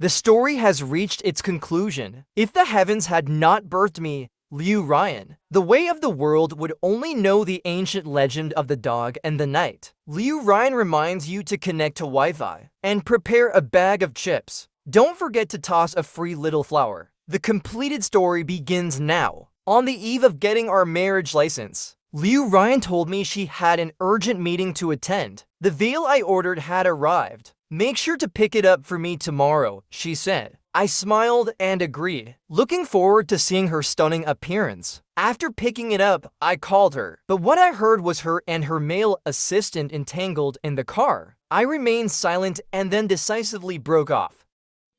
The story has reached its conclusion. If the heavens had not birthed me, Liu Ryan, the way of the world would only know the ancient legend of the dog and the night. Liu Ryan reminds you to connect to Wi-Fi and prepare a bag of chips. Don't forget to toss a free little flower. The completed story begins now. On the eve of getting our marriage license, Liu Ryan told me she had an urgent meeting to attend. The veil I ordered had arrived. Make sure to pick it up for me tomorrow, she said. I smiled and agreed, looking forward to seeing her stunning appearance. After picking it up, I called her, but what I heard was her and her male assistant entangled in the car. I remained silent and then decisively broke off.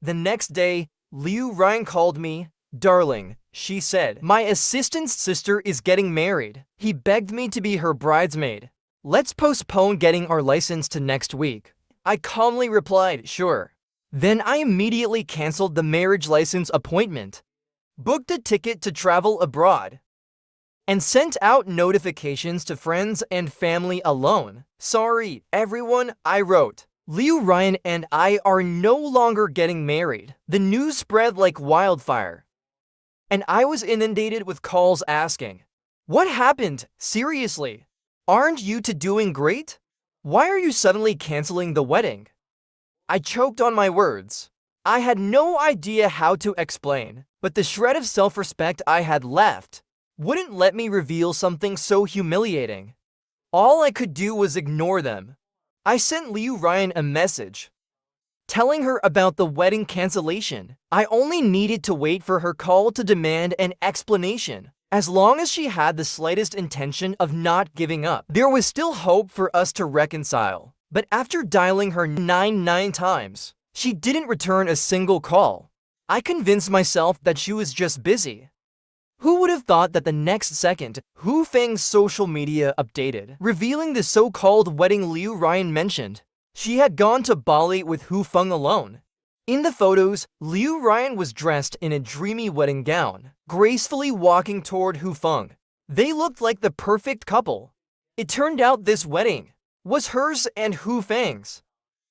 The next day, Liu Ryan called me. Darling, she said, my assistant's sister is getting married. He begged me to be her bridesmaid. Let's postpone getting our license to next week. I calmly replied, sure. Then I immediately canceled the marriage license appointment, booked a ticket to travel abroad, and sent out notifications to friends and family alone. Sorry, everyone, I wrote. Liu Ryan and I are no longer getting married. The news spread like wildfire, and I was inundated with calls asking, what happened? Seriously? Aren't you two doing great? Why are you suddenly canceling the wedding? I choked on my words. I had no idea how to explain, but the shred of self-respect I had left wouldn't let me reveal something so humiliating. All I could do was ignore them. I sent Liu Ryan a message, telling her about the wedding cancellation. I only needed to wait for her call to demand an explanation. As long as she had the slightest intention of not giving up, there was still hope for us to reconcile. But after dialing her 99 times, she didn't return a single call. I convinced myself that she was just busy. Who would have thought that the next second, Hu Feng's social media updated, revealing the so-called wedding Liu Ryan mentioned. She had gone to Bali with Hu Feng alone. In the photos, Liu Ryan was dressed in a dreamy wedding gown, gracefully walking toward Hu Feng. They looked like the perfect couple. It turned out this wedding was hers and Hu Feng's.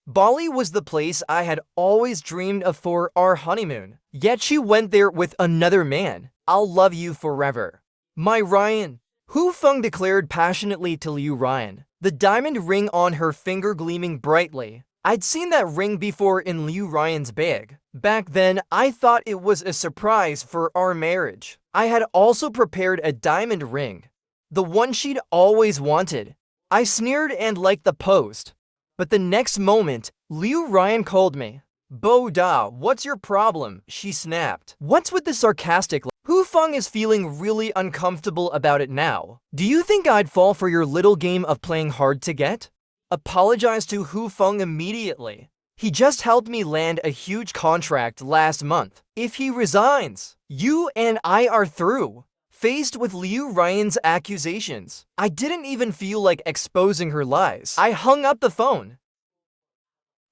Bali was the place I had always dreamed of for our honeymoon. Yet she went there with another man. I'll love you forever, my Ryan, Hu Feng declared passionately to Liu Ryan, the diamond ring on her finger gleaming brightly. I'd seen that ring before in Liu Ryan's bag. Back then, I thought it was a surprise for our marriage. I had also prepared a diamond ring, the one she'd always wanted. I sneered and liked the post. But the next moment, Liu Ryan called me. Bo Da, what's your problem? She snapped. What's with the sarcastic? Hu Feng is feeling really uncomfortable about it now. Do you think I'd fall for your little game of playing hard to get? Apologize to Hu Feng immediately. He just helped me land a huge contract last month. If he resigns, you and I are through. Faced with Liu Ryan's accusations, I didn't even feel like exposing her lies. I hung up the phone,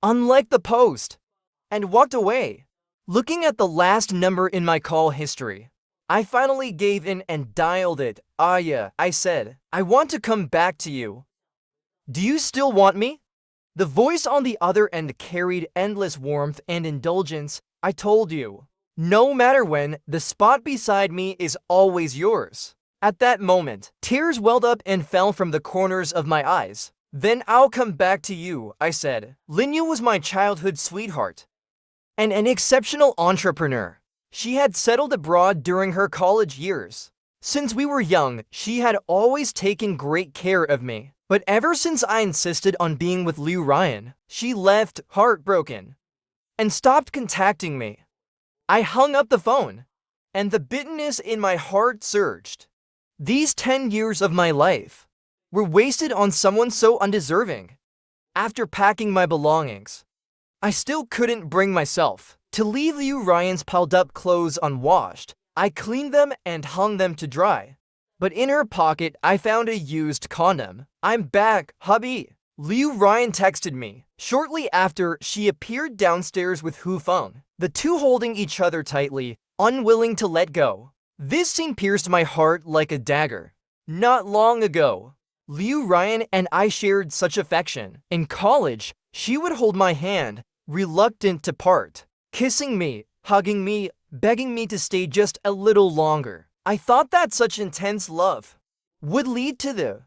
unlike the post, and walked away. Looking at the last number in my call history, I finally gave in and dialed it. Yeah, I said, I want to come back to you. Do you still want me? The voice on the other end carried endless warmth and indulgence. I told you, no matter when, the spot beside me is always yours. At that moment, tears welled up and fell from the corners of my eyes. Then I'll come back to you, I said. Linyu was my childhood sweetheart and an exceptional entrepreneur. She had settled abroad during her college years. Since we were young, she had always taken great care of me. But ever since I insisted on being with Liu Ryan, she left heartbroken and stopped contacting me. I hung up the phone, and the bitterness in my heart surged. These 10 years of my life were wasted on someone so undeserving. After packing my belongings, I still couldn't bring myself to leave Liu Ryan's piled-up clothes unwashed. I cleaned them and hung them to dry. But in her pocket, I found a used condom. I'm back, hubby. Liu Ryan texted me. Shortly after, she appeared downstairs with Hu Feng, the two holding each other tightly, unwilling to let go. This scene pierced my heart like a dagger. Not long ago, Liu Ryan and I shared such affection. In college, she would hold my hand, reluctant to part. kissing me, hugging me, begging me to stay just a little longer. I thought that such intense love would lead to the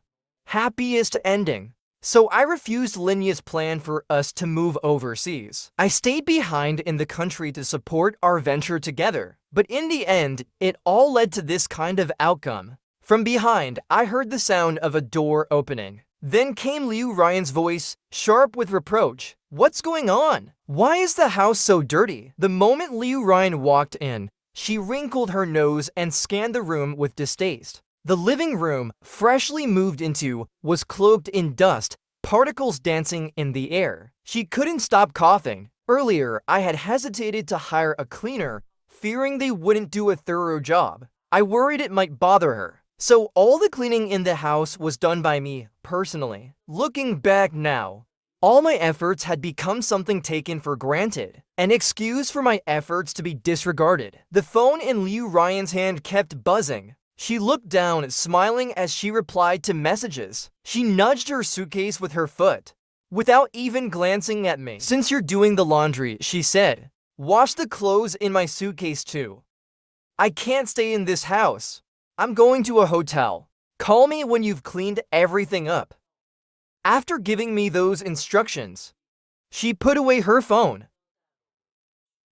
happiest ending. So I refused Linya's plan for us to move overseas. I stayed behind in the country to support our venture together. But in the end, it all led to this kind of outcome. From behind, I heard the sound of a door opening. Then came Liu Ryan's voice, sharp with reproach. What's going on? Why is the house so dirty? The moment Liu Ryan walked in, she wrinkled her nose and scanned the room with distaste. The living room, freshly moved into, was cloaked in dust, particles dancing in the air. She couldn't stop coughing. Earlier, I had hesitated to hire a cleaner, fearing they wouldn't do a thorough job. I worried it might bother her. So all the cleaning in the house was done by me, personally. Looking back now, all my efforts had become something taken for granted, an excuse for my efforts to be disregarded. The phone in Liu Ryan's hand kept buzzing. She looked down, smiling as she replied to messages. She nudged her suitcase with her foot, without even glancing at me. Since you're doing the laundry, she said, wash the clothes in my suitcase too. I can't stay in this house. I'm going to a hotel. Call me when you've cleaned everything up. After giving me those instructions, she put away her phone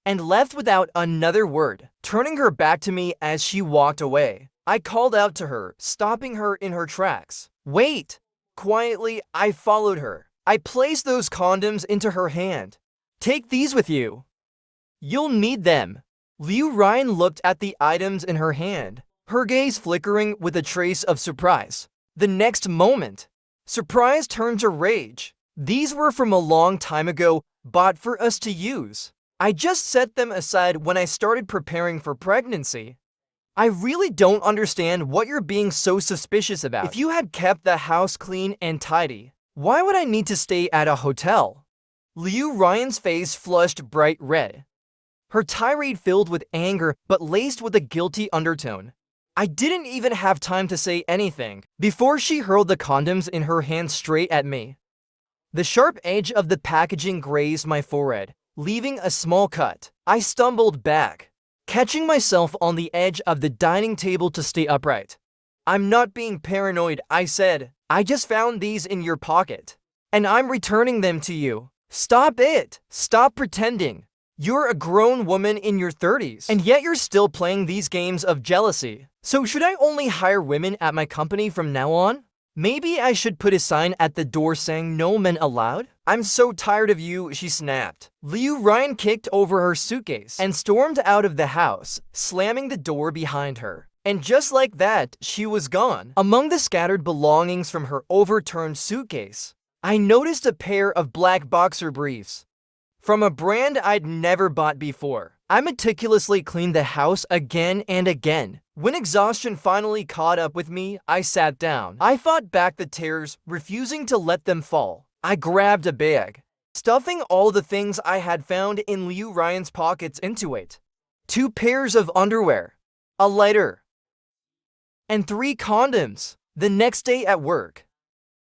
and left without another word, turning her back to me as she walked away. I called out to her, stopping her in her tracks. Wait! Quietly, I followed her. I placed those condoms into her hand. Take these with you. You'll need them. Liu Ryan looked at the items in her hand, her gaze flickering with a trace of surprise. The next moment, surprise turned to rage. These were from a long time ago, bought for us to use. I just set them aside when I started preparing for pregnancy. I really don't understand what you're being so suspicious about. If you had kept the house clean and tidy, why would I need to stay at a hotel? Liu Ryan's face flushed bright red, her tirade filled with anger but laced with a guilty undertone. I didn't even have time to say anything before she hurled the condoms in her hand straight at me. The sharp edge of the packaging grazed my forehead, leaving a small cut. I stumbled back, catching myself on the edge of the dining table to stay upright. I'm not being paranoid, I said. I just found these in your pocket, and I'm returning them to you. Stop it! Stop pretending. You're a grown woman in your 30s, and yet you're still playing these games of jealousy. So should I only hire women at my company from now on? Maybe I should put a sign at the door saying no men allowed? I'm so tired of you, she snapped. Liu Ryan kicked over her suitcase and stormed out of the house, slamming the door behind her. And just like that, she was gone. Among the scattered belongings from her overturned suitcase, I noticed a pair of black boxer briefs from a brand I'd never bought before. I meticulously cleaned the house again and again. When exhaustion finally caught up with me, I sat down. I fought back the tears, refusing to let them fall. I grabbed a bag, stuffing all the things I had found in Liu Ryan's pockets into it. 2 pairs of underwear, a lighter, and 3 condoms. The next day at work,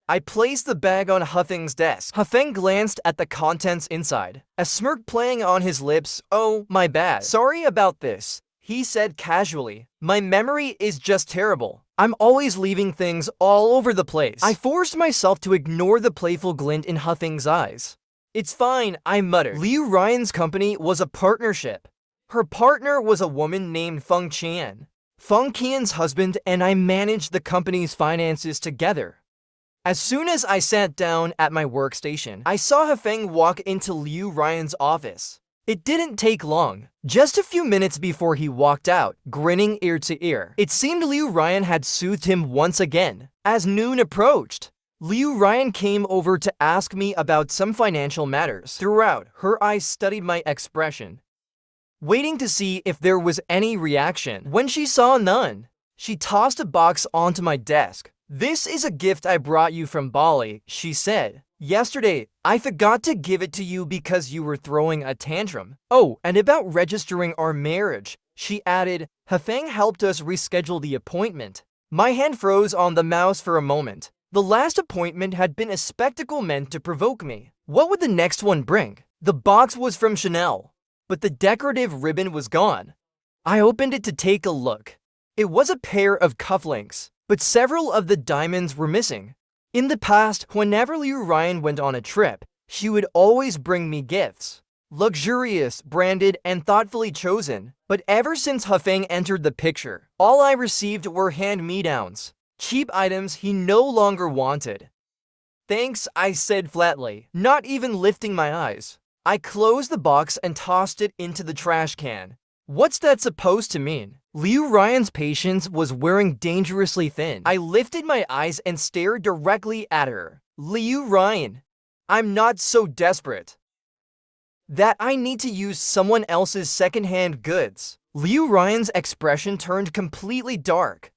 I placed the bag on Hafeng's desk. Hafeng glanced at the contents inside, a smirk playing on his lips. Oh, my bad. Sorry about this, he said casually. My memory is just terrible. I'm always leaving things all over the place. I forced myself to ignore the playful glint in Hafeng's eyes. It's fine, I muttered. Liu Ryan's company was a partnership. Her partner was a woman named Feng Qian. Feng Qian's husband and I managed the company's finances together. As soon as I sat down at my workstation, I saw Hafeng walk into Liu Ryan's office. It didn't take long, just a few minutes before he walked out, grinning ear to ear. It seemed Liu Ryan had soothed him once again. As noon approached, Liu Ryan came over to ask me about some financial matters. Throughout, her eyes studied my expression, waiting to see if there was any reaction. When she saw none, she tossed a box onto my desk. This is a gift I brought you from Bali, she said. Yesterday, I forgot to give it to you because you were throwing a tantrum. Oh, and about registering our marriage, she added. Hafeng helped us reschedule the appointment. My hand froze on the mouse for a moment. The last appointment had been a spectacle meant to provoke me. What would the next one bring? The box was from Chanel. but the decorative ribbon was gone. I opened it to take a look. It was a pair of cufflinks, but several of the diamonds were missing. In the past, whenever Liu Ryan went on a trip, she would always bring me gifts. Luxurious, branded, and thoughtfully chosen. But ever since Hafeng entered the picture, all I received were hand-me-downs. Cheap items he no longer wanted. "Thanks," I said flatly, not even lifting my eyes. I closed the box and tossed it into the trash can. What's that supposed to mean? Liu Ryan's patience was wearing dangerously thin. I lifted my eyes and stared directly at her. "Liu Ryan, I'm not so desperate that I need to use someone else's secondhand goods." Liu Ryan's expression turned completely dark.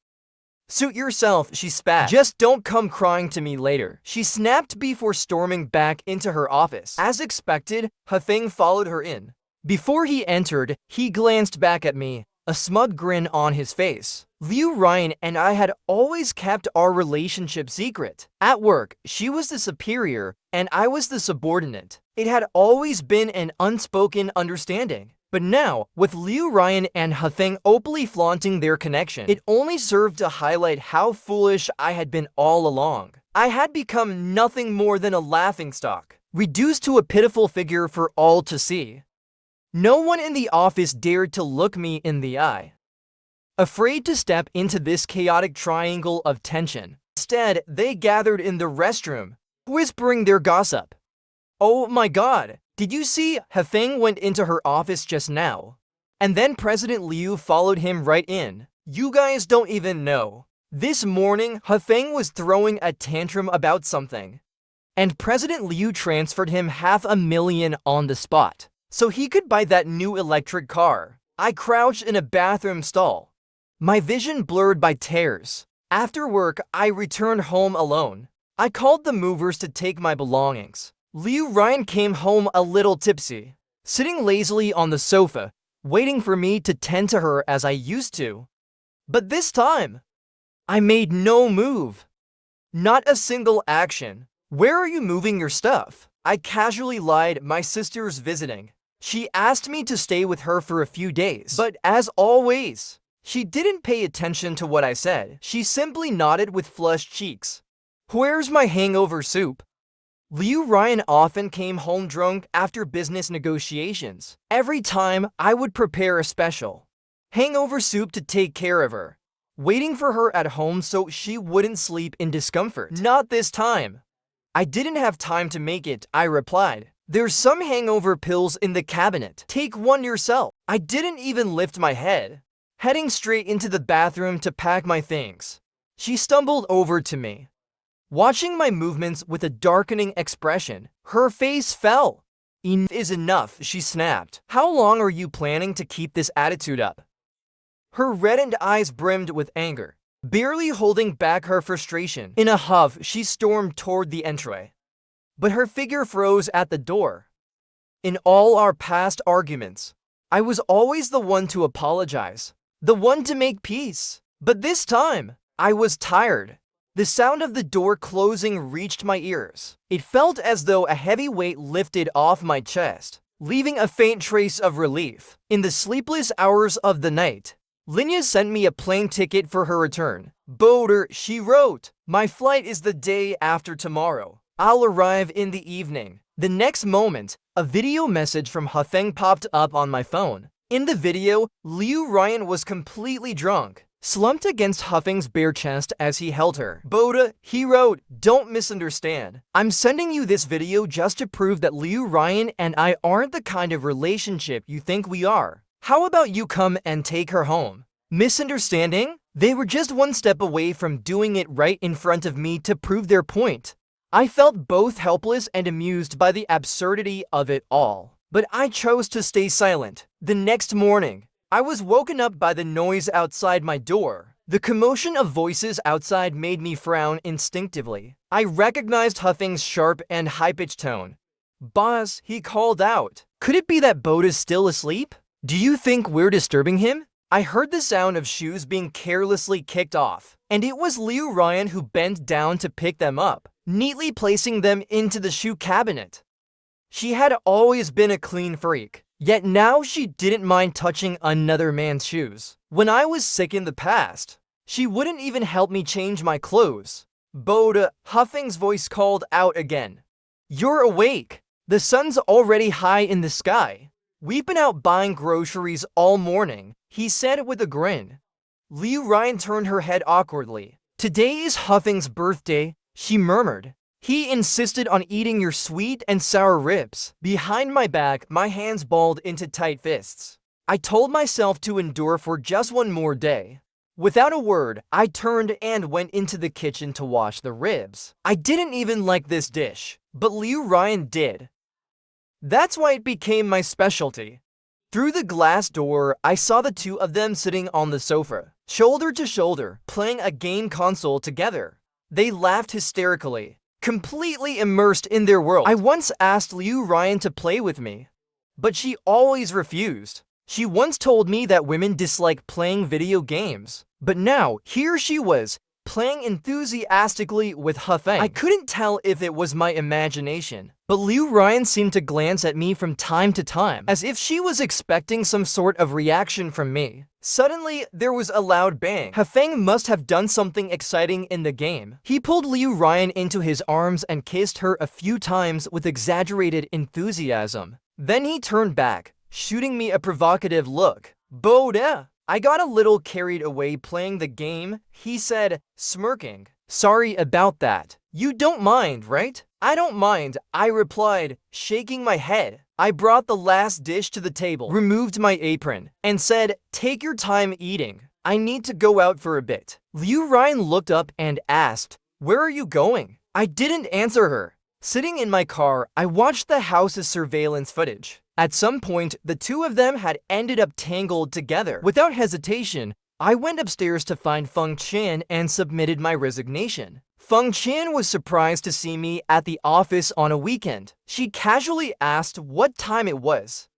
"Suit yourself," she spat. "Just don't come crying to me later," she snapped before storming back into her office. As expected, Hafeng followed her in. Before he entered, he glanced back at me, a smug grin on his face. Liu Ryan and I had always kept our relationship secret. At work, she was the superior, and I was the subordinate. It had always been an unspoken understanding. But now, with Liu Ryan and Hafeng openly flaunting their connection, it only served to highlight how foolish I had been all along. I had become nothing more than a laughingstock, reduced to a pitiful figure for all to see. No one in the office dared to look me in the eye, afraid to step into this chaotic triangle of tension. Instead, they gathered in the restroom, whispering their gossip. "Oh my god, did you see Hafeng went into her office just now? And then President Liu followed him right in. You guys don't even know. This morning, Hafeng was throwing a tantrum about something, and President Liu transferred him $500,000 on the spot, so he could buy that new electric car." I crouched in a bathroom stall, my vision blurred by tears. After work, I returned home alone. I called the movers to take my belongings. Liu Ryan came home a little tipsy, sitting lazily on the sofa, waiting for me to tend to her as I used to. But this time, I made no move. Not a single action. "Where are you moving your stuff?" I casually lied. "My sister's visiting. She asked me to stay with her for a few days." But as always, she didn't pay attention to what I said. She simply nodded with flushed cheeks. "Where's my hangover soup?" Liu Ryan often came home drunk after business negotiations. Every time, I would prepare a special hangover soup to take care of her, waiting for her at home so she wouldn't sleep in discomfort. "Not this time. I didn't have time to make it," I replied. "There's some hangover pills in the cabinet. Take one yourself." I didn't even lift my head, heading straight into the bathroom to pack my things. She stumbled over to me, watching my movements with a darkening expression. Her face fell. "Enough is enough," she snapped. "How long are you planning to keep this attitude up?" Her reddened eyes brimmed with anger, barely holding back her frustration. In a huff, she stormed toward the entryway, but her figure froze at the door. In all our past arguments, I was always the one to apologize, the one to make peace. But this time, I was tired. The sound of the door closing reached my ears. It felt as though a heavy weight lifted off my chest, leaving a faint trace of relief. In the sleepless hours of the night, Linya sent me a plane ticket for her return. "Boater," she wrote, "my flight is the day after tomorrow. I'll arrive in the evening." The next moment, a video message from Hafeng popped up on my phone. In the video, Liu Ryan was completely drunk, slumped against Hafeng's bare chest as he held her. "Boda," he wrote, "don't misunderstand. I'm sending you this video just to prove that Liu Ryan and I aren't the kind of relationship you think we are. How about you come and take her home?" Misunderstanding? They were just one step away from doing it right in front of me to prove their point. I felt both helpless and amused by the absurdity of it all. But I chose to stay silent. The next morning, I was woken up by the noise outside my door. The commotion of voices outside made me frown instinctively. I recognized Hafeng's sharp and high-pitched tone. "Boss," he called out. "Could it be that Boat is still asleep? Do you think we're disturbing him?" I heard the sound of shoes being carelessly kicked off, and it was Liu Ryan who bent down to pick them up, neatly placing them into the shoe cabinet. She had always been a clean freak, Yet now she didn't mind touching another man's shoes. When I was sick in the past, she wouldn't even help me change my clothes. Boda, Huffing's voice called out again. You're awake. The sun's already high in the sky. We've been out buying groceries all morning, he said with a grin. Liu Ryan turned her head awkwardly. Today is Huffing's birthday, she murmured. He insisted on eating your sweet and sour ribs. Behind my back, my hands balled into tight fists. I told myself to endure for just one more day. Without a word, I turned and went into the kitchen to wash the ribs. I didn't even like this dish, but Liu Ryan did. That's why it became my specialty. Through the glass door, I saw the two of them sitting on the sofa, shoulder to shoulder, playing a game console together. They laughed hysterically, completely immersed in their world. I once asked Liu Ryan to play with me, but she always refused. She once told me that women dislike playing video games, but now here she was, playing enthusiastically with Huffeng. I couldn't tell if it was my imagination, but Liu Ryan seemed to glance at me from time to time, as if she was expecting some sort of reaction from me. Suddenly, there was a loud bang. Huffeng must have done something exciting in the game. He pulled Liu Ryan into his arms and kissed her a few times with exaggerated enthusiasm. Then he turned back, shooting me a provocative look. Boda! I got a little carried away playing the game, he said, smirking. Sorry about that. You don't mind, right? I don't mind, I replied, shaking my head. I brought the last dish to the table, removed my apron, and said, take your time eating. I need to go out for a bit. Liu Ryan looked up and asked, where are you going? I didn't answer her. Sitting in my car, I watched the house's surveillance footage. At some point, the two of them had ended up tangled together. Without hesitation, I went upstairs to find Feng Qian and submitted my resignation. Feng Qian was surprised to see me at the office on a weekend. She casually asked what time it was,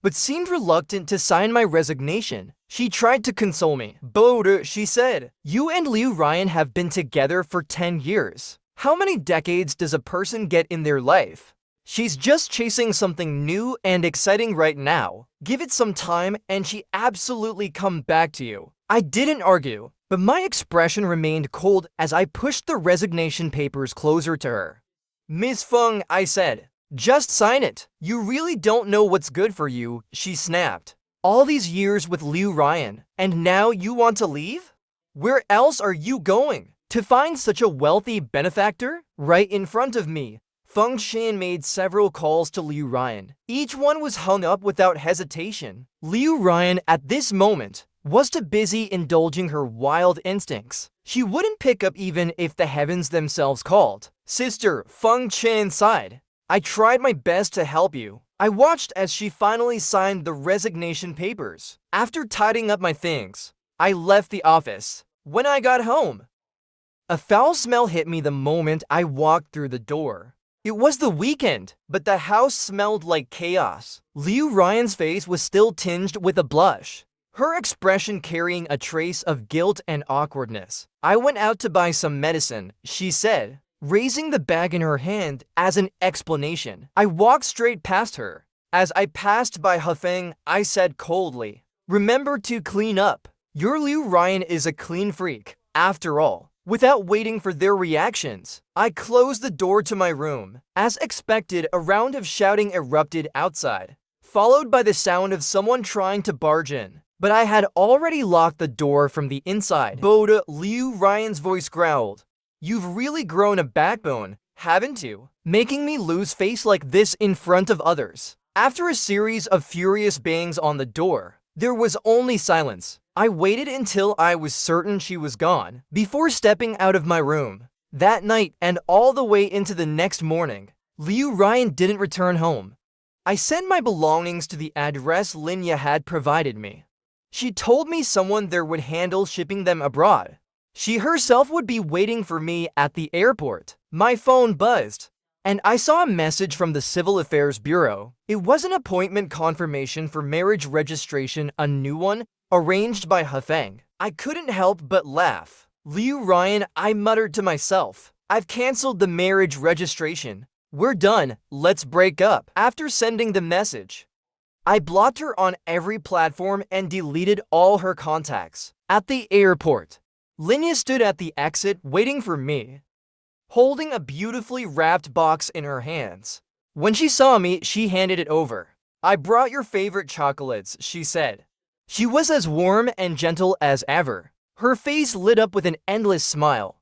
but seemed reluctant to sign my resignation. She tried to console me. Boda, she said, you and Liu Ryan have been together for 10 years. How many decades does a person get in their life? She's just chasing something new and exciting right now. Give it some time and she absolutely come back to you. I didn't argue, but my expression remained cold as I pushed the resignation papers closer to her. Miss Feng, I said, just sign it. You really don't know what's good for you, she snapped. All these years with Liu Ryan, and now you want to leave? Where else are you going? To find such a wealthy benefactor? Right in front of me. Feng Qian made several calls to Liu Ryan. Each one was hung up without hesitation. Liu Ryan, at this moment, was too busy indulging her wild instincts. She wouldn't pick up even if the heavens themselves called. Sister, Feng Qian sighed. I tried my best to help you. I watched as she finally signed the resignation papers. After tidying up my things, I left the office. When I got home, a foul smell hit me the moment I walked through the door. It was the weekend, but the house smelled like chaos. Liu Ryan's face was still tinged with a blush, her expression carrying a trace of guilt and awkwardness. I went out to buy some medicine, she said, raising the bag in her hand as an explanation. I walked straight past her. As I passed by Huffeng, I said coldly, remember to clean up. Your Liu Ryan is a clean freak, after all. Without waiting for their reactions, I closed the door to my room. As expected, a round of shouting erupted outside, followed by the sound of someone trying to barge in. But I had already locked the door from the inside. Boda, Liu Ryan's voice growled. You've really grown a backbone, haven't you? Making me lose face like this in front of others. After a series of furious bangs on the door, there was only silence. I waited until I was certain she was gone before stepping out of my room. That night and all the way into the next morning, Liu Ryan didn't return home. I sent my belongings to the address Linya had provided me. She told me someone there would handle shipping them abroad. She herself would be waiting for me at the airport. My phone buzzed, and I saw a message from the Civil Affairs Bureau. It was an appointment confirmation for marriage registration, a new one, arranged by Huffeng. I couldn't help but laugh. Liu Ryan, I muttered to myself. I've canceled the marriage registration. We're done, let's break up. After sending the message, I blocked her on every platform and deleted all her contacts. At the airport, Linya stood at the exit waiting for me, holding a beautifully wrapped box in her hands. When she saw me, she handed it over. "I brought your favorite chocolates," she said. She was as warm and gentle as ever. Her face lit up with an endless smile.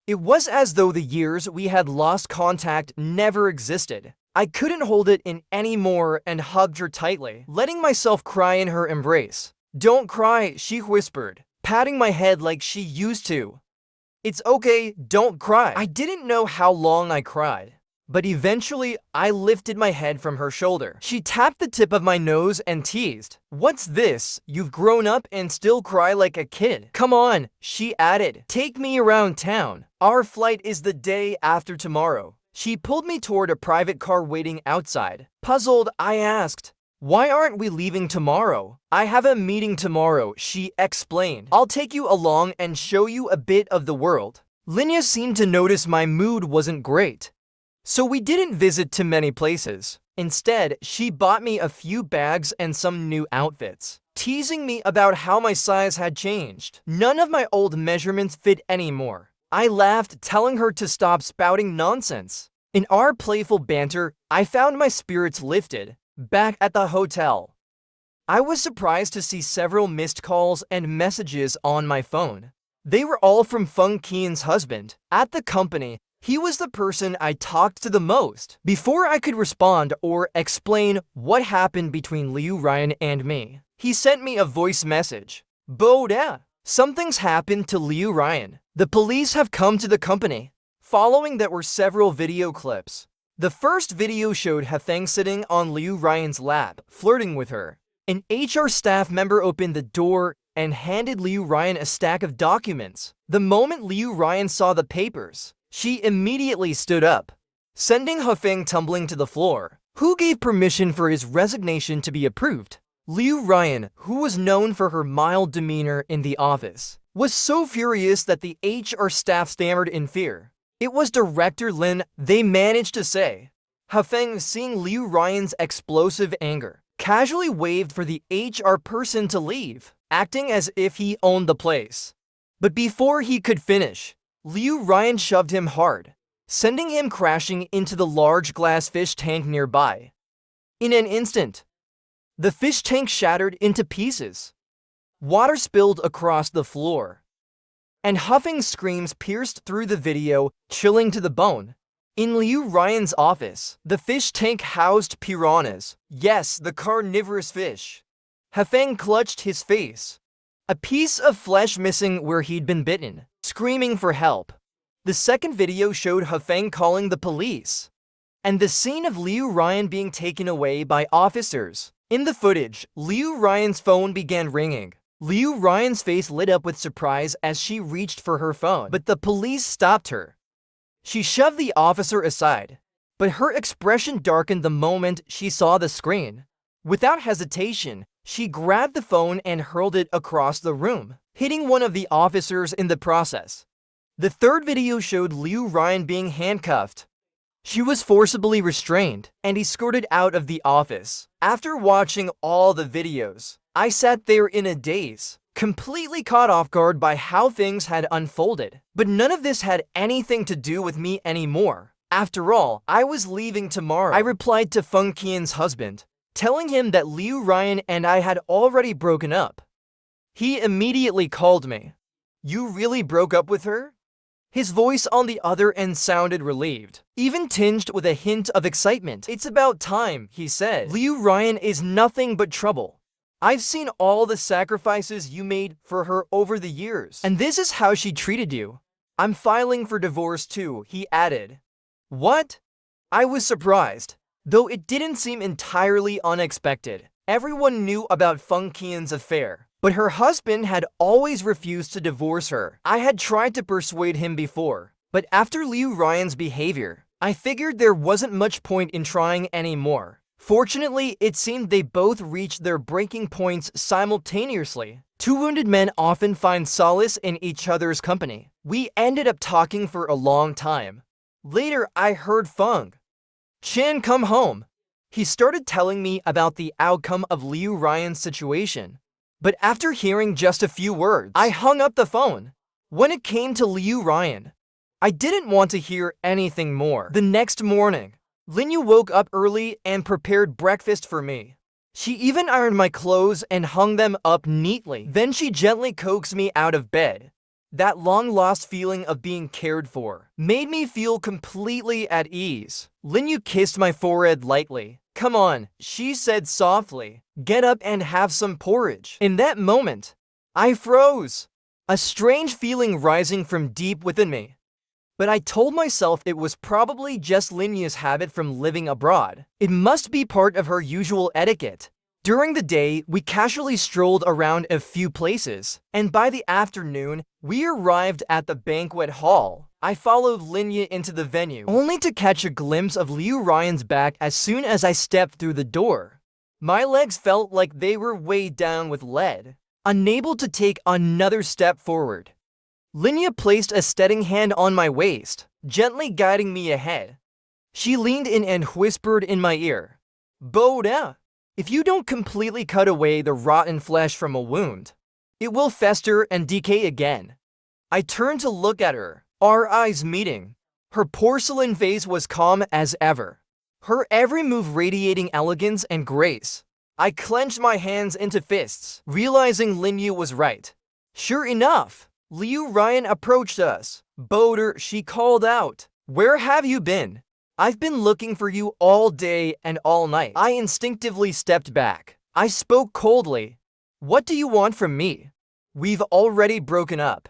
It was as though the years we had lost contact never existed. I couldn't hold it in anymore and hugged her tightly, letting myself cry in her embrace. "Don't cry," she whispered, patting my head like she used to. "It's okay, don't cry." I didn't know how long I cried, but eventually I lifted my head from her shoulder. She tapped the tip of my nose and teased, "What's this? You've grown up and still cry like a kid. Come on," she added. "Take me around town. Our flight is the day after tomorrow." She pulled me toward a private car waiting outside. Puzzled, I asked, "Why aren't we leaving tomorrow?" "I have a meeting tomorrow," she explained. "I'll take you along and show you a bit of the world." Linya seemed to notice my mood wasn't great, so we didn't visit too many places. Instead, she bought me a few bags and some new outfits, teasing me about how my size had changed. None of my old measurements fit anymore. I laughed, telling her to stop spouting nonsense. In our playful banter, I found my spirits lifted. Back at the hotel, I was surprised to see several missed calls and messages on my phone. They were all from Fung Qian's husband. At the company, he was the person I talked to the most. Before I could respond or explain what happened between Liu Ryan and me, he sent me a voice message. "Boda, something's happened to Liu Ryan. The police have come to the company." Following that were several video clips. The first video showed Hafeng sitting on Liu Ryan's lap, flirting with her. An HR staff member opened the door and handed Liu Ryan a stack of documents. The moment Liu Ryan saw the papers, she immediately stood up, sending Hafeng tumbling to the floor. Who gave permission for his resignation to be approved? Liu Ryan, who was known for her mild demeanor in the office, was so furious that the HR staff stammered in fear. "It was Director Lin," they managed to say. Hafeng, seeing Liu Ryan's explosive anger, casually waved for the HR person to leave, acting as if he owned the place. But before he could finish, Liu Ryan shoved him hard, sending him crashing into the large glass fish tank nearby. In an instant, the fish tank shattered into pieces. Water spilled across the floor, and Huffing's screams pierced through the video, chilling to the bone. In Liu Ryan's office, the fish tank housed piranhas. Yes, the carnivorous fish. Hafeng clutched his face, a piece of flesh missing where he'd been bitten, screaming for help. The second video showed Hafeng calling the police, and the scene of Liu Ryan being taken away by officers. In the footage, Liu Ryan's phone began ringing. Liu Ryan's face lit up with surprise as she reached for her phone, but the police stopped her. She shoved the officer aside, but her expression darkened the moment she saw the screen. Without hesitation, she grabbed the phone and hurled it across the room, hitting one of the officers in the process. The third video showed Liu Ryan being handcuffed. She was forcibly restrained and escorted out of the office. After watching all the videos, I sat there in a daze, completely caught off guard by how things had unfolded. But none of this had anything to do with me anymore. After all, I was leaving tomorrow. I replied to Fung Qian's husband, telling him that Liu Ryan and I had already broken up. He immediately called me. "You really broke up with her?" His voice on the other end sounded relieved, even tinged with a hint of excitement. "It's about time," he said. "Liu Ryan is nothing but trouble. I've seen all the sacrifices you made for her over the years, and this is how she treated you. I'm filing for divorce too," he added. What? I was surprised, though it didn't seem entirely unexpected. Everyone knew about Fung Qian's affair, but her husband had always refused to divorce her. I had tried to persuade him before, but after Liu Ryan's behavior, I figured there wasn't much point in trying anymore. Fortunately, it seemed they both reached their breaking points simultaneously. Two wounded men often find solace in each other's company. We ended up talking for a long time. Later, I heard Fung Qian come home. He started telling me about the outcome of Liu Ryan's situation. But after hearing just a few words, I hung up the phone. When it came to Liu Ryan, I didn't want to hear anything more. The next morning, Linyu woke up early and prepared breakfast for me. She even ironed my clothes and hung them up neatly. Then she gently coaxed me out of bed. That long-lost feeling of being cared for made me feel completely at ease. Linyu kissed my forehead lightly. "Come on," she said softly. "Get up and have some porridge." In that moment, I froze, a strange feeling rising from deep within me. But I told myself it was probably just Linyu's habit from living abroad. It must be part of her usual etiquette. During the day, we casually strolled around a few places, and by the afternoon, we arrived at the banquet hall. I followed Linyu into the venue, only to catch a glimpse of Liu Ryan's back as soon as I stepped through the door. My legs felt like they were weighed down with lead, unable to take another step forward. Linya placed a steadying hand on my waist, gently guiding me ahead. She leaned in and whispered in my ear, "Boda, if you don't completely cut away the rotten flesh from a wound, it will fester and decay again." I turned to look at her, our eyes meeting. Her porcelain face was calm as ever, her every move radiating elegance and grace. I clenched my hands into fists, realizing Linyu was right. Sure enough, Liu Ryan approached us. "Boder," she called out, "where have you been? I've been looking for you all day and all night." I instinctively stepped back. I spoke coldly. "What do you want from me? We've already broken up."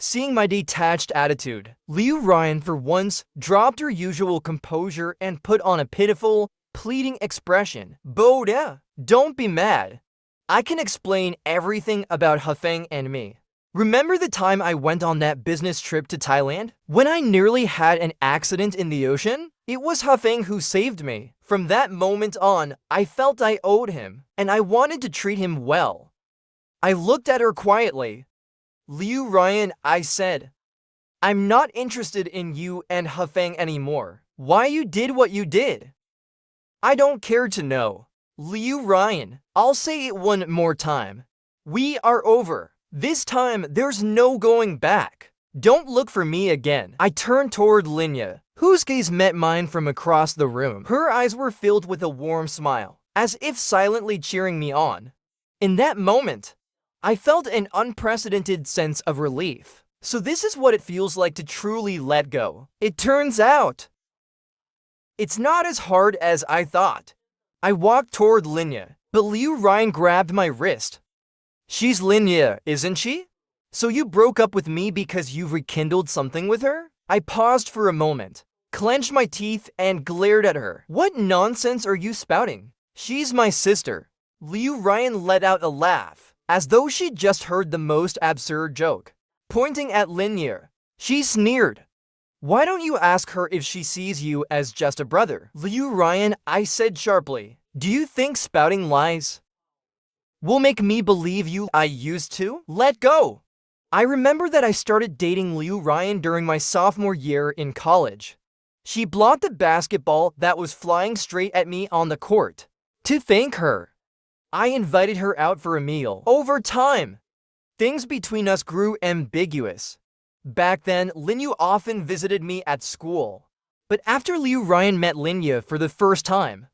Seeing my detached attitude, Liu Ryan for once dropped her usual composure and put on a pitiful, pleading expression. "Boda, don't be mad. I can explain everything about Hafeng and me. Remember the time I went on that business trip to Thailand? When I nearly had an accident in the ocean? It was Hafeng who saved me. From that moment on, I felt I owed him, and I wanted to treat him well." I looked at her quietly. "Liu Ryan," I said, "I'm not interested in you and Hafeng anymore. Why you did what you did, I don't care to know. Liu Ryan, I'll say it one more time. We are over. This time, there's no going back. Don't look for me again." I turned toward Linya, whose gaze met mine from across the room. Her eyes were filled with a warm smile, as if silently cheering me on. In that moment, I felt an unprecedented sense of relief. So this is what it feels like to truly let go. It turns out, it's not as hard as I thought. I walked toward Linya, but Liu Ryan grabbed my wrist. "She's Linya, isn't she? So you broke up with me because you've rekindled something with her?" I paused for a moment, clenched my teeth, and glared at her. "What nonsense are you spouting? She's my sister." Liu Ryan let out a laugh, as though she'd just heard the most absurd joke. Pointing at Linya, she sneered. "Why don't you ask her if she sees you as just a brother?" "Liu Ryan," I said sharply, "do you think spouting lies will make me believe you I used to? Let go." I remember that I started dating Liu Ryan during my sophomore year in college. She blocked the basketball that was flying straight at me on the court. To thank her, I invited her out for a meal. Over time, things between us grew ambiguous. Back then, Linyu often visited me at school. But after Liu Ryan met Linya for the first time,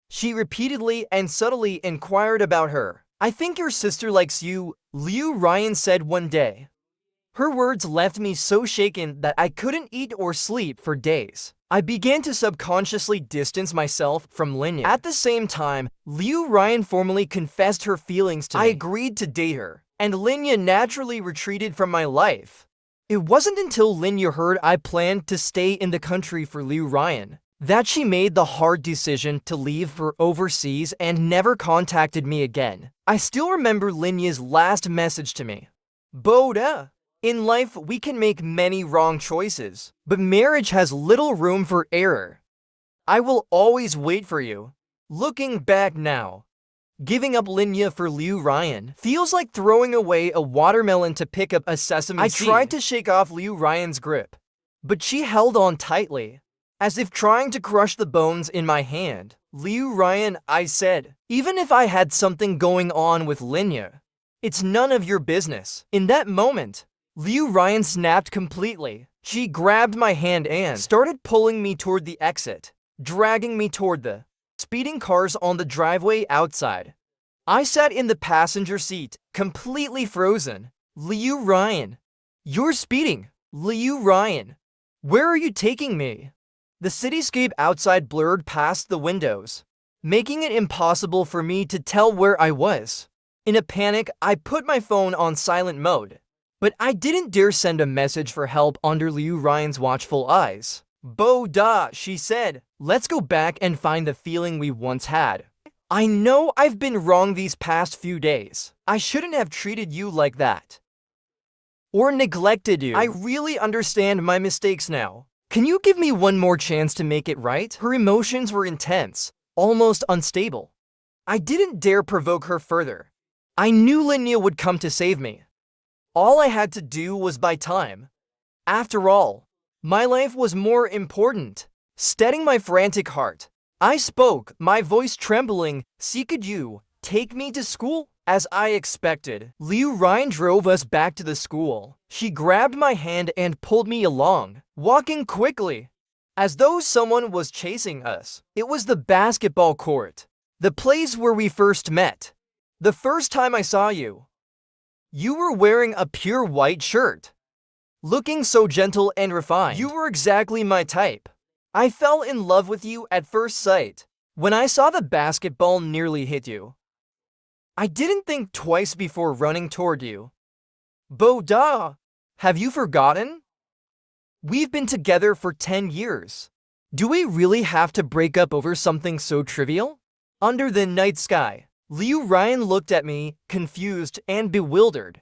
she repeatedly and subtly inquired about her. "I think your sister likes you," Liu Ryan said one day. Her words left me so shaken that I couldn't eat or sleep for days. I began to subconsciously distance myself from Linya. At the same time, Liu Ryan formally confessed her feelings to me. I agreed to date her, and Linya naturally retreated from my life. It wasn't until Linya heard I planned to stay in the country for Liu Ryan that she made the hard decision to leave for overseas and never contacted me again. I still remember Linya's last message to me. "Boda, in life we can make many wrong choices, but marriage has little room for error. I will always wait for you." Looking back now, giving up Linya for Liu Ryan feels like throwing away a watermelon to pick up a sesame seed. I tried to shake off Liu Ryan's grip, but she held on tightly, as if trying to crush the bones in my hand. Liu Ryan, I said. Even if I had something going on with Linya, it's none of your business. In that moment, Liu Ryan snapped completely. She grabbed my hand and started pulling me toward the exit, dragging me toward the speeding cars on the driveway outside. I sat in the passenger seat, completely frozen. Liu Ryan, you're speeding. Liu Ryan, where are you taking me? The cityscape outside blurred past the windows, making it impossible for me to tell where I was. In a panic, I put my phone on silent mode, but I didn't dare send a message for help under Liu Ryan's watchful eyes. Bo-da, she said. Let's go back and find the feeling we once had. I know I've been wrong these past few days. I shouldn't have treated you like that, or neglected you. I really understand my mistakes now. Can you give me one more chance to make it right? Her emotions were intense, almost unstable. I didn't dare provoke her further. I knew Linya would come to save me. All I had to do was buy time. After all, my life was more important. Steadying my frantic heart, I spoke, my voice trembling. Could you take me to school? As I expected, Liu Ryan drove us back to the school. She grabbed my hand and pulled me along, walking quickly, as though someone was chasing us. It was the basketball court, the place where we first met. The first time I saw you, you were wearing a pure white shirt, looking so gentle and refined. You were exactly my type. I fell in love with you at first sight. When I saw the basketball nearly hit you, I didn't think twice before running toward you. Bo-da, have you forgotten? We've been together for 10 years. Do we really have to break up over something so trivial? Under the night sky, Liu Ryan looked at me, confused and bewildered.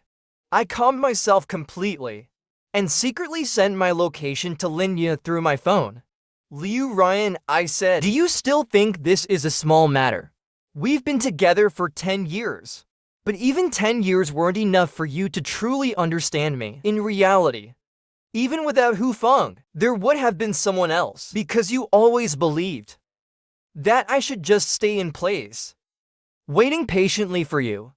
I calmed myself completely and secretly sent my location to Linya through my phone. Liu Ryan, I said, do you still think this is a small matter? We've been together for 10 years. But even 10 years weren't enough for you to truly understand me. In reality, even without Hu Feng, there would have been someone else. Because you always believed that I should just stay in place, waiting patiently for you.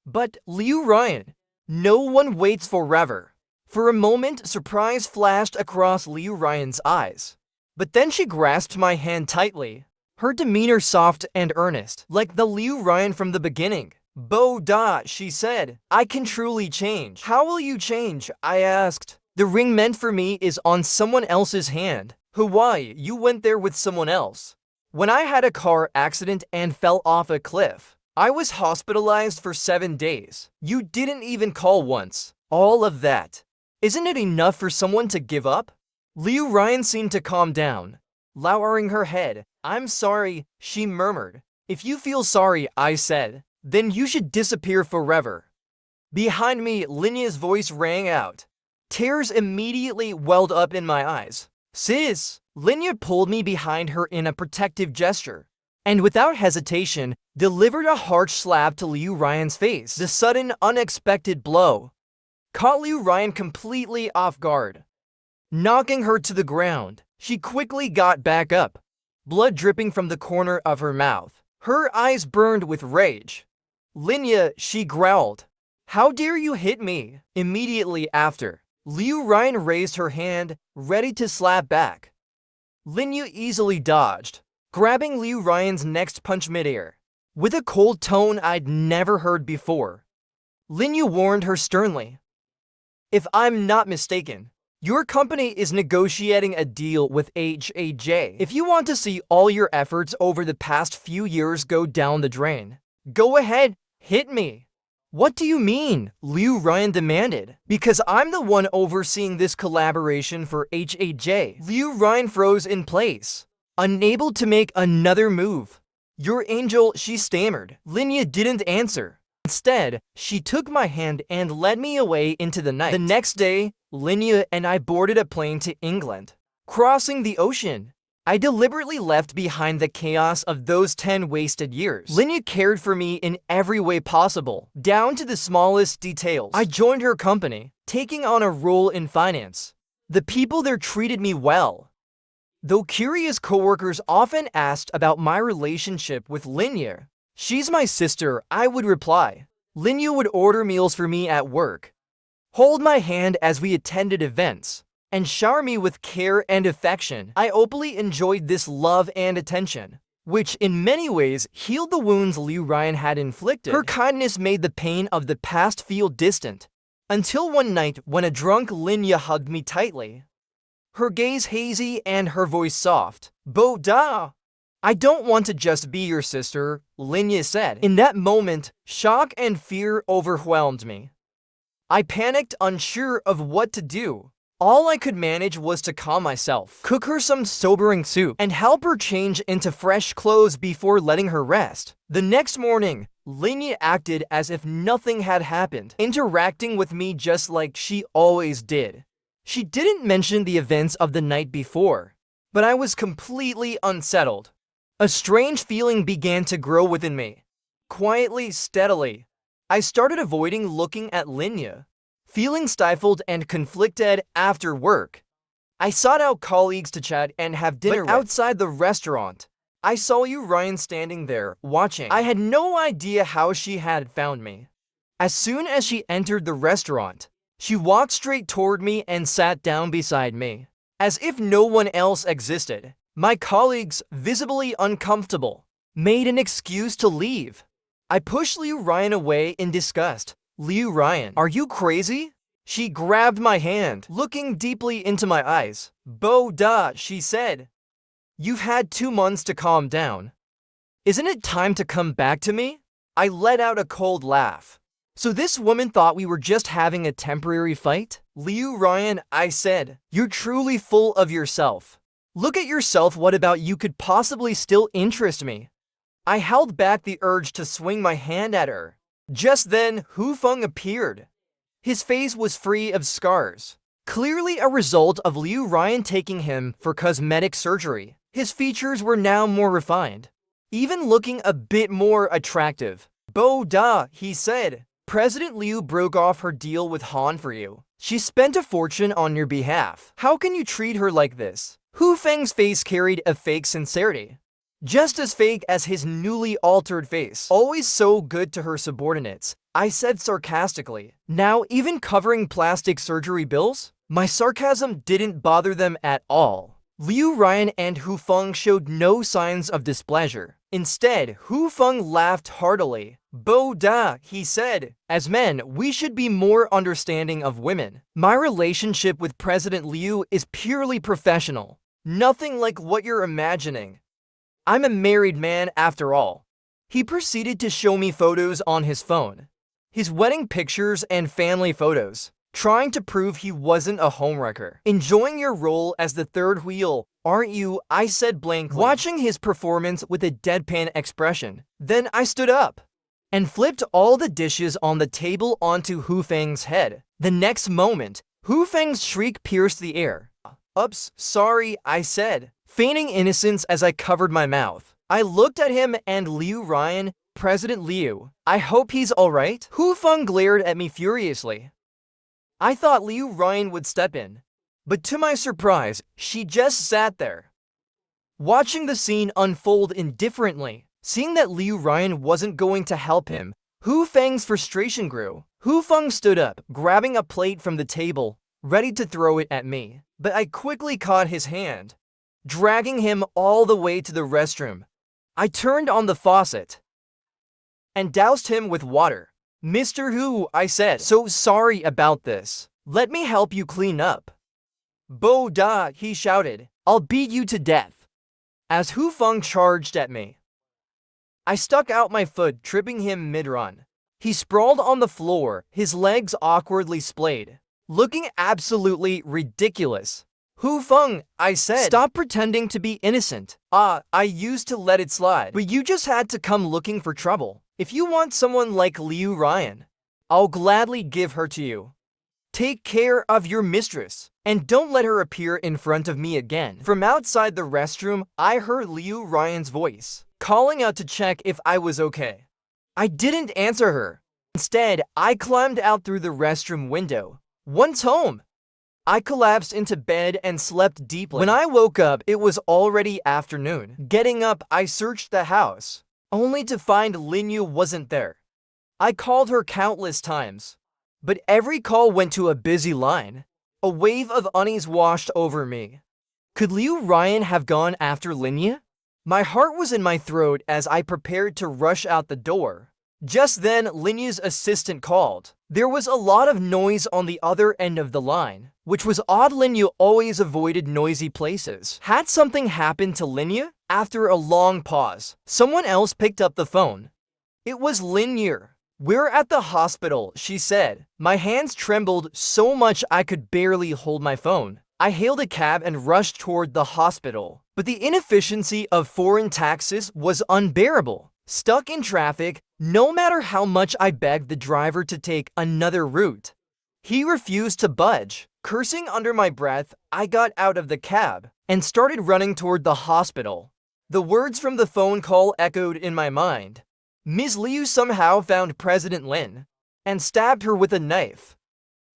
But Liu Ryan, no one waits forever. For a moment, surprise flashed across Liu Ryan's eyes. But then she grasped my hand tightly, her demeanor soft and earnest, like the Liu Ryan from the beginning. Bo-da, she said, I can truly change. How will you change? I asked. The ring meant for me is on someone else's hand. Why? You went there with someone else. When I had a car accident and fell off a cliff, I was hospitalized for 7 days. You didn't even call once. All of that. Isn't it enough for someone to give up? Liu Ryan seemed to calm down, lowering her head. I'm sorry, she murmured. If you feel sorry, I said, then you should disappear forever. Behind me, Linya's voice rang out. Tears immediately welled up in my eyes. Sis! Linya pulled me behind her in a protective gesture, and without hesitation, delivered a harsh slap to Liu Ryan's face. The sudden, unexpected blow caught Liu Ryan completely off guard, knocking her to the ground. She quickly got back up, blood dripping from the corner of her mouth. Her eyes burned with rage. Linya, she growled. How dare you hit me? Immediately after, Liu Ryan raised her hand, ready to slap back. Linya easily dodged, grabbing Liu Ryan's next punch midair. With a cold tone I'd never heard before, Linya warned her sternly. If I'm not mistaken, your company is negotiating a deal with HAJ. If you want to see all your efforts over the past few years go down the drain, go ahead, hit me. What do you mean? Liu Ryan demanded. Because I'm the one overseeing this collaboration for HAJ. Liu Ryan froze in place, unable to make another move. Your angel, she stammered. Linya didn't answer. Instead, she took my hand and led me away into the night. The next day, Linya and I boarded a plane to England, crossing the ocean. I deliberately left behind the chaos of those 10 wasted years. Linya cared for me in every way possible, down to the smallest details. I joined her company, taking on a role in finance. The people there treated me well, Though curious coworkers often asked about my relationship with Linya. She's my sister, I would reply. Linya would order meals for me at work, hold my hand as we attended events, and shower me with care and affection. I openly enjoyed this love and attention, which in many ways healed the wounds Liu Ryan had inflicted. Her kindness made the pain of the past feel distant, until one night when a drunk Linya hugged me tightly. Her gaze hazy and her voice soft. Bo da! I don't want to just be your sister, Linya said. In that moment, shock and fear overwhelmed me. I panicked, unsure of what to do. All I could manage was to calm myself, cook her some sobering soup, and help her change into fresh clothes before letting her rest. The next morning, Linya acted as if nothing had happened, interacting with me just like she always did. She didn't mention the events of the night before, but I was completely unsettled. A strange feeling began to grow within me. Quietly, steadily, I started avoiding looking at Linya, feeling stifled and conflicted after work. I sought out colleagues to chat and have dinner with. Outside the restaurant, I saw Liu Ryan standing there, watching. I had no idea how she had found me. As soon as she entered the restaurant, she walked straight toward me and sat down beside me, as if no one else existed. My colleagues, visibly uncomfortable, made an excuse to leave. I pushed Liu Ryan away in disgust. Liu Ryan, are you crazy? She grabbed my hand, looking deeply into my eyes. Bo da, she said. You've had 2 months to calm down. Isn't it time to come back to me? I let out a cold laugh. So this woman thought we were just having a temporary fight? Liu Ryan, I said, you're truly full of yourself. Look at yourself, what about you could possibly still interest me? I held back the urge to swing my hand at her. Just then, Hu Feng appeared. His face was free of scars, clearly a result of Liu Ryan taking him for cosmetic surgery. His features were now more refined, even looking a bit more attractive. Bo da, he said. President Liu broke off her deal with Han for you. She spent a fortune on your behalf. How can you treat her like this? Hu Feng's face carried a fake sincerity, just as fake as his newly altered face. Always so good to her subordinates, I said sarcastically. Now even covering plastic surgery bills? My sarcasm didn't bother them at all. Liu Ryan and Hu Feng showed no signs of displeasure. Instead, Hu Feng laughed heartily. Bo da, he said. As men, we should be more understanding of women. My relationship with President Liu is purely professional. Nothing like what you're imagining. I'm a married man after all. He proceeded to show me photos on his phone, his wedding pictures and family photos, trying to prove he wasn't a homewrecker. Enjoying your role as the third wheel, aren't you? I said blankly, watching his performance with a deadpan expression. Then I stood up and flipped all the dishes on the table onto Hu Feng's head. The next moment, Hu Feng's shriek pierced the air. Oops, sorry, I said, feigning innocence as I covered my mouth. I looked at him and Liu Ryan. President Liu, I hope he's alright? Hu Feng glared at me furiously. I thought Liu Ryan would step in, but to my surprise, she just sat there, watching the scene unfold indifferently. Seeing that Liu Ryan wasn't going to help him, Hu Feng's frustration grew. Hu Feng stood up, grabbing a plate from the table, ready to throw it at me. But I quickly caught his hand, dragging him all the way to the restroom. I turned on the faucet and doused him with water. Mr. Hu, I said, so sorry about this. Let me help you clean up. Bo da, he shouted, I'll beat you to death. As Hu Feng charged at me, I stuck out my foot, tripping him mid-run. He sprawled on the floor, his legs awkwardly splayed, looking absolutely ridiculous. Hu Feng, I said, stop pretending to be innocent. I used to let it slide, but you just had to come looking for trouble. If you want someone like Liu Ryan, I'll gladly give her to you. Take care of your mistress, and don't let her appear in front of me again. From outside the restroom, I heard Liu Ryan's voice, calling out to check if I was okay. I didn't answer her. Instead, I climbed out through the restroom window. Once home, I collapsed into bed and slept deeply. When I woke up, it was already afternoon. Getting up, I searched the house, only to find Linyu wasn't there. I called her countless times, but every call went to a busy line. A wave of unease washed over me. Could Liu Ryan have gone after Linyu? My heart was in my throat as I prepared to rush out the door. Just then, Linyu's assistant called. There was a lot of noise on the other end of the line, which was odd. Linyu always avoided noisy places. Had something happened to Linyu? After a long pause, someone else picked up the phone. It was Linyu. "We're at the hospital," she said. My hands trembled so much I could barely hold my phone. I hailed a cab and rushed toward the hospital. But the inefficiency of foreign taxis was unbearable. Stuck in traffic, no matter how much I begged the driver to take another route, he refused to budge. Cursing under my breath, I got out of the cab and started running toward the hospital. The words from the phone call echoed in my mind. Ms. Liu somehow found President Lin and stabbed her with a knife.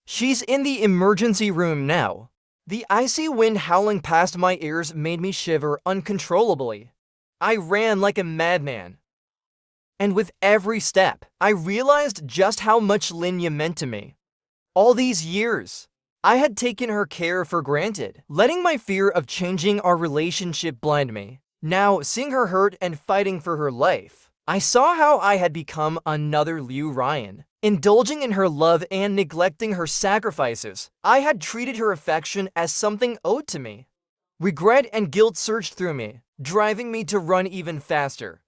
She's in the emergency room now. The icy wind howling past my ears made me shiver uncontrollably. I ran like a madman. And with every step, I realized just how much Linyu meant to me. All these years, I had taken her care for granted, letting my fear of changing our relationship blind me. Now, seeing her hurt and fighting for her life, I saw how I had become another Liu Ryan. Indulging in her love and neglecting her sacrifices, I had treated her affection as something owed to me. Regret and guilt surged through me, driving me to run even faster.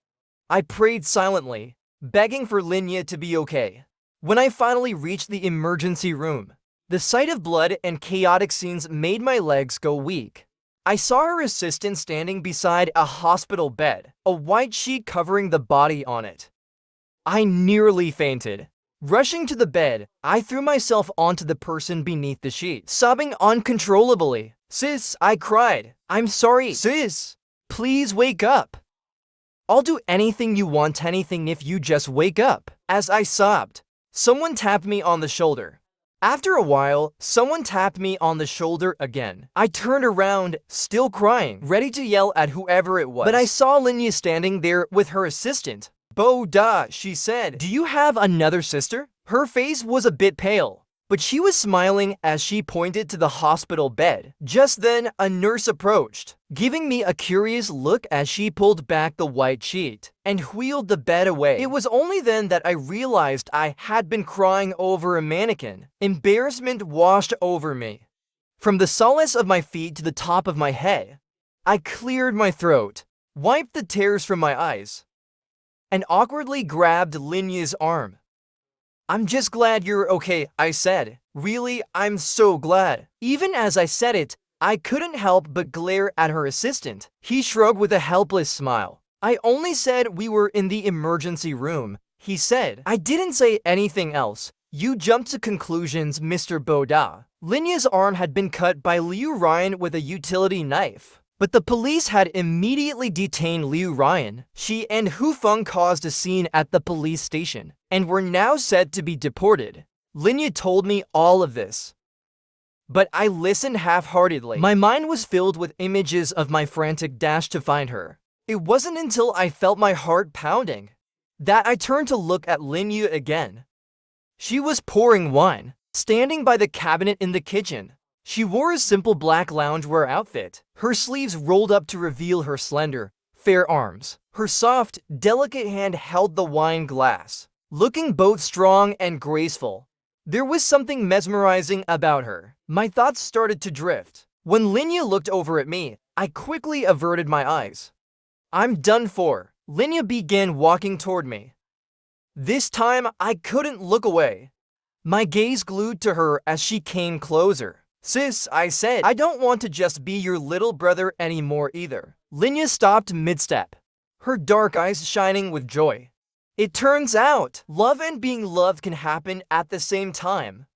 I prayed silently, begging for Linyu to be okay. When I finally reached the emergency room, the sight of blood and chaotic scenes made my legs go weak. I saw her assistant standing beside a hospital bed, a white sheet covering the body on it. I nearly fainted. Rushing to the bed, I threw myself onto the person beneath the sheet, sobbing uncontrollably. "Sis," I cried. "I'm sorry. Sis, please wake up. I'll do anything you want, anything if you just wake up." As I sobbed, someone tapped me on the shoulder. After a while, someone tapped me on the shoulder again. I turned around, still crying, ready to yell at whoever it was. But I saw Linyu standing there with her assistant. "Bo Da," she said. "Do you have another sister?" Her face was a bit pale, but she was smiling as she pointed to the hospital bed. Just then, a nurse approached, giving me a curious look as she pulled back the white sheet and wheeled the bed away. It was only then that I realized I had been crying over a mannequin. Embarrassment washed over me. From the soles of my feet to the top of my head, I cleared my throat, wiped the tears from my eyes, and awkwardly grabbed Linyu's arm. "I'm just glad you're okay," I said. "Really, I'm so glad." Even as I said it, I couldn't help but glare at her assistant. He shrugged with a helpless smile. "I only said we were in the emergency room," he said. "I didn't say anything else. You jumped to conclusions, Mr. Boda." Linyu's arm had been cut by Liu Ryan with a utility knife. But the police had immediately detained Liu Ryan. She and Hu Feng caused a scene at the police station and were now said to be deported. Linyu told me all of this, but I listened half-heartedly. My mind was filled with images of my frantic dash to find her. It wasn't until I felt my heart pounding that I turned to look at Linyu again. She was pouring wine, standing by the cabinet in the kitchen. She wore a simple black loungewear outfit, her sleeves rolled up to reveal her slender, fair arms. Her soft, delicate hand held the wine glass, looking both strong and graceful. There was something mesmerizing about her. My thoughts started to drift. When Linyu looked over at me, I quickly averted my eyes. "I'm done for." Linyu began walking toward me. This time, I couldn't look away. My gaze glued to her as she came closer. "Sis," I said, "I don't want to just be your little brother anymore either." Linyu stopped mid-step, her dark eyes shining with joy. "It turns out, love and being loved can happen at the same time."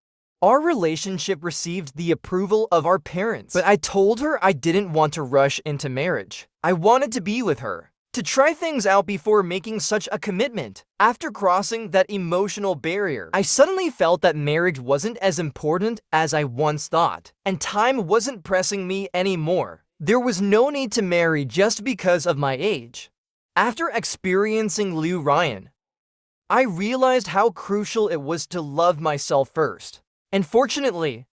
Our relationship received the approval of our parents, but I told her I didn't want to rush into marriage. I wanted to be with her to try things out before making such a commitment. After crossing that emotional barrier, I suddenly felt that marriage wasn't as important as I once thought, and time wasn't pressing me anymore. There was no need to marry just because of my age. After experiencing Liu Ryan, I realized how crucial it was to love myself first. And fortunately,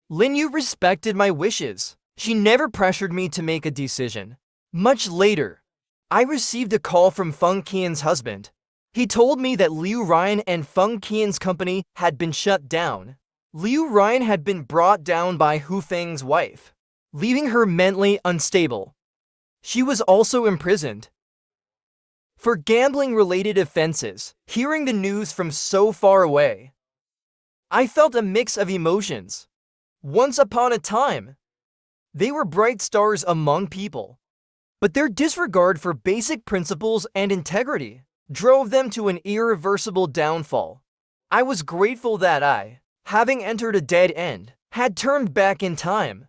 Lin Yu respected my wishes. She never pressured me to make a decision. Much later, I received a call from Feng Qian's husband. He told me that Liu Ryan and Feng Qian's company had been shut down. Liu Ryan had been brought down by Hu Feng's wife, leaving her mentally unstable. She was also imprisoned for gambling-related offenses. Hearing the news from so far away, I felt a mix of emotions. Once upon a time, they were bright stars among people, but their disregard for basic principles and integrity drove them to an irreversible downfall. I was grateful that I, having entered a dead end, had turned back in time.